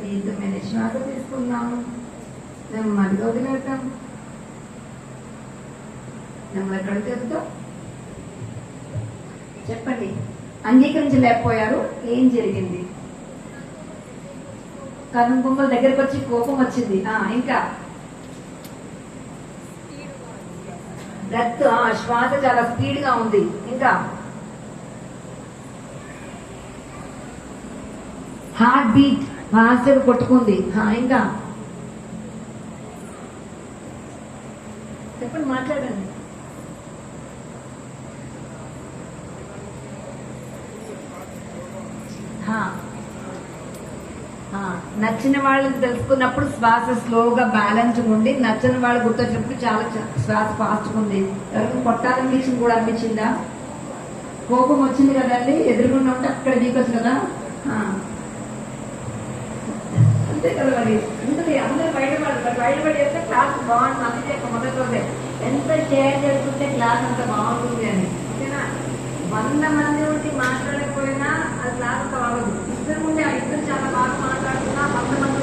దీర్ఘమైన శ్వాస తీసుకున్నాము, నెమ్మదిగా వదిలేద్దాం. నెమ్మది ఎక్కడ చేద్దాం చెప్పండి. అంగీకరించలేకపోయారు, ఏం జరిగింది? కన్ను బొమ్మల దగ్గరకు వచ్చి కోపం వచ్చింది. ఇంకా బ్రెత్, శ్వాస చాలా స్పీడ్ గా ఉంది. ఇంకా హార్ట్ బీట్ ఫాస్ట్ గా కొట్టుకుంది. ఇంకా చెప్పండి, మాట్లాడండి. నచ్చిన వాళ్ళని తెలుసుకున్నప్పుడు శ్వాస స్లోగా బ్యాలెన్స్ ఉండి, నచ్చని వాళ్ళు గుర్తొచ్చినప్పుడు చాలా శ్వాస ఫాస్ట్ ఉంది. ఎవరికి కొట్టాలనిపించింది కూడా అనిపించిందా? కోపం వచ్చింది కదండి, ఎదురుగుండా ఉంటే అక్కడ దిగొచ్చు కదా. అంతే కదా మరి. అందుకే అందరూ బయటపడి చెప్తే క్లాస్ బాగుంటుంది. అందుకే మొదటి రోజే ఎంత షేర్ చేసుకుంటే క్లాస్ అంత బాగుంటుంది అని. ఓకేనా? 100 మంది ఉండి మాట్లాడకపోయినా అది క్లాస్ అంత బాగదు. ఇద్దరు ఉండి ఆ ఇద్దరు చాలా బాగా మాట్లాడుతున్నా 100 మంది